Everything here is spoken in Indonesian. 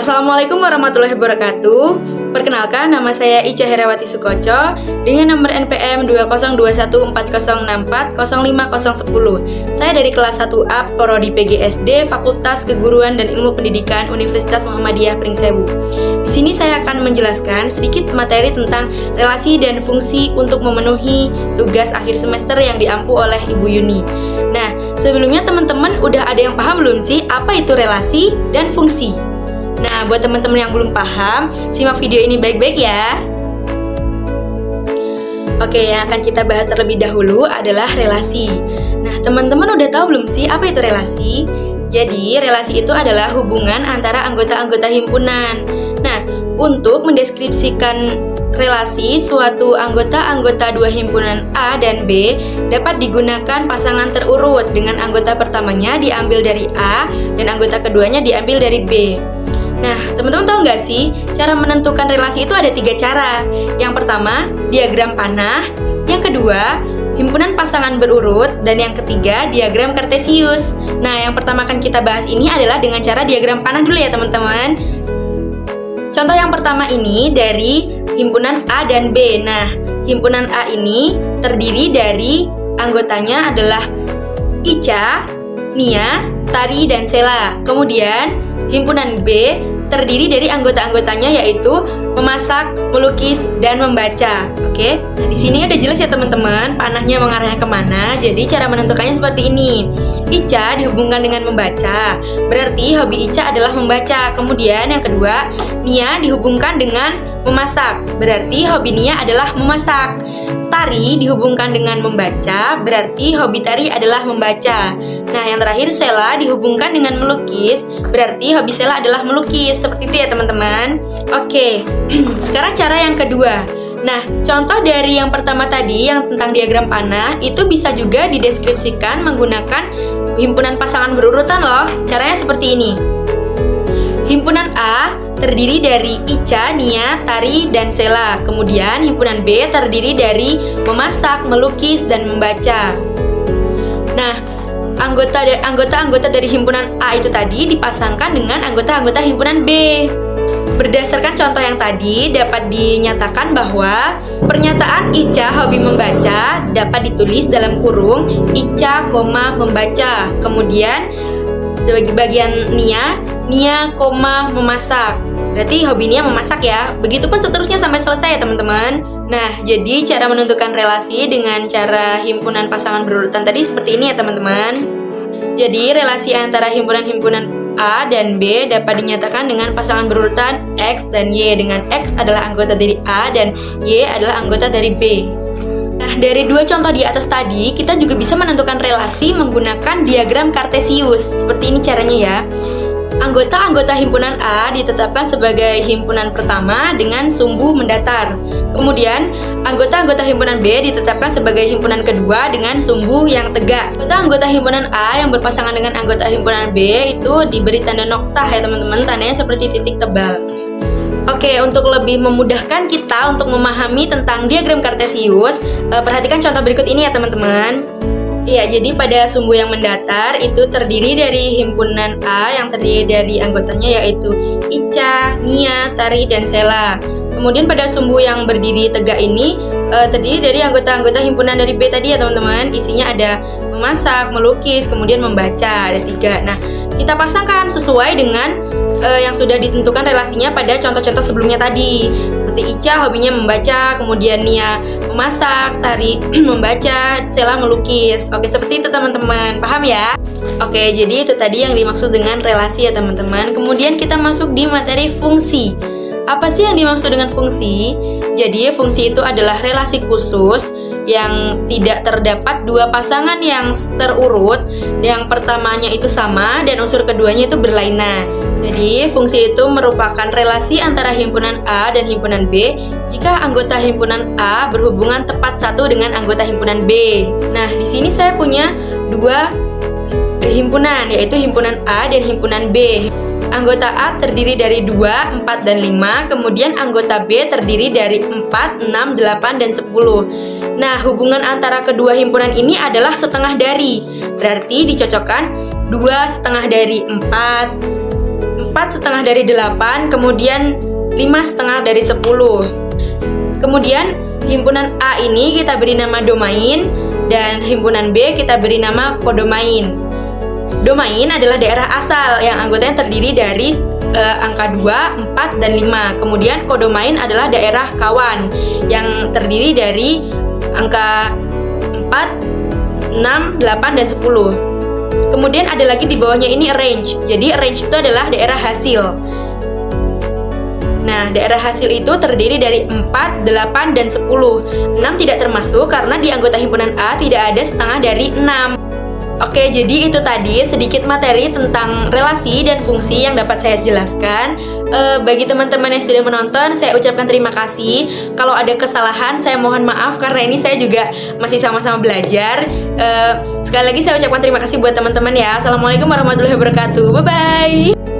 Assalamualaikum warahmatullahi wabarakatuh. Perkenalkan, nama saya Ica Herawati Sukoco dengan nomor NPM 20214064050010. Saya dari kelas 1A Prodi PGSD Fakultas Keguruan dan Ilmu Pendidikan Universitas Muhammadiyah Pringsewu. Di sini saya akan menjelaskan sedikit materi tentang relasi dan fungsi untuk memenuhi tugas akhir semester yang diampu oleh Ibu Yuni. Nah, sebelumnya teman-teman udah ada yang paham belum sih apa itu relasi dan fungsi? Nah, buat teman-teman yang belum paham, simak video ini baik-baik ya. Oke, yang akan kita bahas terlebih dahulu adalah relasi. Nah, teman-teman udah tahu belum sih apa itu relasi? Jadi, relasi itu adalah hubungan antara anggota-anggota himpunan. Nah, untuk mendeskripsikan relasi suatu anggota-anggota dua himpunan A dan B dapat digunakan pasangan terurut dengan anggota pertamanya diambil dari A dan anggota keduanya diambil dari B. Nah, teman-teman tahu nggak sih, cara menentukan relasi itu ada 3 cara. Yang pertama, diagram panah. Yang kedua, himpunan pasangan berurut. Dan yang ketiga, diagram kartesius. Nah, yang pertama akan kita bahas ini adalah dengan cara diagram panah dulu ya teman-teman. Contoh yang pertama ini dari himpunan A dan B. Nah, himpunan A ini terdiri dari anggotanya adalah Ica, Nia, Tari, dan Sela. Kemudian himpunan B terdiri dari anggota-anggotanya yaitu memasak, melukis, dan membaca. Oke, nah di sini udah jelas ya teman-teman panahnya mengarahnya kemana. Jadi cara menentukannya seperti ini. Ica dihubungkan dengan membaca, berarti hobi Ica adalah membaca. Kemudian yang kedua, Nia dihubungkan dengan memasak, berarti hobi Nia adalah memasak. Tari dihubungkan dengan membaca, berarti hobi Tari adalah membaca. Nah, yang terakhir Sela dihubungkan dengan melukis, berarti hobi Sela adalah melukis. Seperti itu ya teman-teman. Oke, sekarang cara yang kedua. Nah, contoh dari yang pertama tadi yang tentang diagram panah itu bisa juga dideskripsikan menggunakan himpunan pasangan berurutan loh. Caranya seperti ini. Himpunan A terdiri dari Ica, Nia, Tari, dan Sela. Kemudian himpunan B terdiri dari memasak, melukis, dan membaca. Nah, anggota-anggota dari himpunan A itu tadi dipasangkan dengan anggota-anggota himpunan B. Berdasarkan contoh yang tadi, dapat dinyatakan bahwa pernyataan Ica hobi membaca dapat ditulis dalam kurung Ica, membaca. Kemudian bagi bagian Nia, memasak. Berarti hobi Nia memasak ya. Begitupun seterusnya sampai selesai ya teman-teman. Nah, jadi cara menentukan relasi dengan cara himpunan pasangan berurutan tadi seperti ini ya teman-teman. Jadi relasi antara himpunan-himpunan A dan B dapat dinyatakan dengan pasangan berurutan X dan Y, dengan X adalah anggota dari A dan Y adalah anggota dari B. Nah, dari 2 contoh di atas tadi, kita juga bisa menentukan relasi menggunakan diagram kartesius. Seperti ini caranya ya. Anggota-anggota himpunan A ditetapkan sebagai himpunan pertama dengan sumbu mendatar. Kemudian, anggota-anggota himpunan B ditetapkan sebagai himpunan kedua dengan sumbu yang tegak. Anggota himpunan A yang berpasangan dengan anggota himpunan B itu diberi tanda noktah ya teman-teman, tandanya seperti titik tebal. Oke, untuk lebih memudahkan kita untuk memahami tentang diagram kartesius, perhatikan contoh berikut ini ya teman-teman. Iya, jadi pada sumbu yang mendatar itu terdiri dari himpunan A yang terdiri dari anggotanya yaitu Ica, Nia, Tari, dan Sela. Kemudian pada sumbu yang berdiri tegak ini terdiri dari anggota-anggota himpunan dari B tadi ya teman-teman. Isinya ada memasak, melukis, kemudian membaca, ada 3. Nah, kita pasangkan sesuai dengan yang sudah ditentukan relasinya pada contoh-contoh sebelumnya tadi. Seperti Ica hobinya membaca, kemudian Nia memasak, Tari membaca, Sela melukis. Oke, seperti itu teman-teman. Paham ya? Oke, jadi itu tadi yang dimaksud dengan relasi ya teman-teman. Kemudian kita masuk di materi fungsi. Apa sih yang dimaksud dengan fungsi? Jadi fungsi itu adalah relasi khusus yang tidak terdapat 2 pasangan yang terurut. Yang pertamanya itu sama dan unsur keduanya itu berlainan. Jadi fungsi itu merupakan relasi antara himpunan A dan himpunan B jika anggota himpunan A berhubungan tepat satu dengan anggota himpunan B. Nah, di sini saya punya 2 himpunan, yaitu himpunan A dan himpunan B. Anggota A terdiri dari 2, 4, dan 5. Kemudian anggota B terdiri dari 4, 6, 8, dan 10. Nah, hubungan antara kedua himpunan ini adalah setengah dari. Berarti dicocokkan 2 setengah dari 4, 4,5 dari 8, kemudian 5,5 dari 10. Kemudian himpunan A ini kita beri nama domain, dan himpunan B kita beri nama kodomain. Domain adalah daerah asal yang anggotanya terdiri dari angka 2, 4, dan 5. Kemudian kodomain adalah daerah kawan yang terdiri dari angka 4, 6, 8, dan 10. Kemudian ada lagi di bawahnya ini range. Jadi range itu adalah daerah hasil. Nah, daerah hasil itu terdiri dari 4, 8, dan 10. 6 tidak termasuk karena di anggota himpunan A tidak ada setengah dari 6. Oke, jadi itu tadi sedikit materi tentang relasi dan fungsi yang dapat saya jelaskan. Bagi teman-teman yang sudah menonton, saya ucapkan terima kasih. Kalau ada kesalahan, saya mohon maaf karena ini saya juga masih sama-sama belajar. Sekali lagi saya ucapkan terima kasih buat teman-teman ya. Assalamualaikum warahmatullahi wabarakatuh. Bye-bye.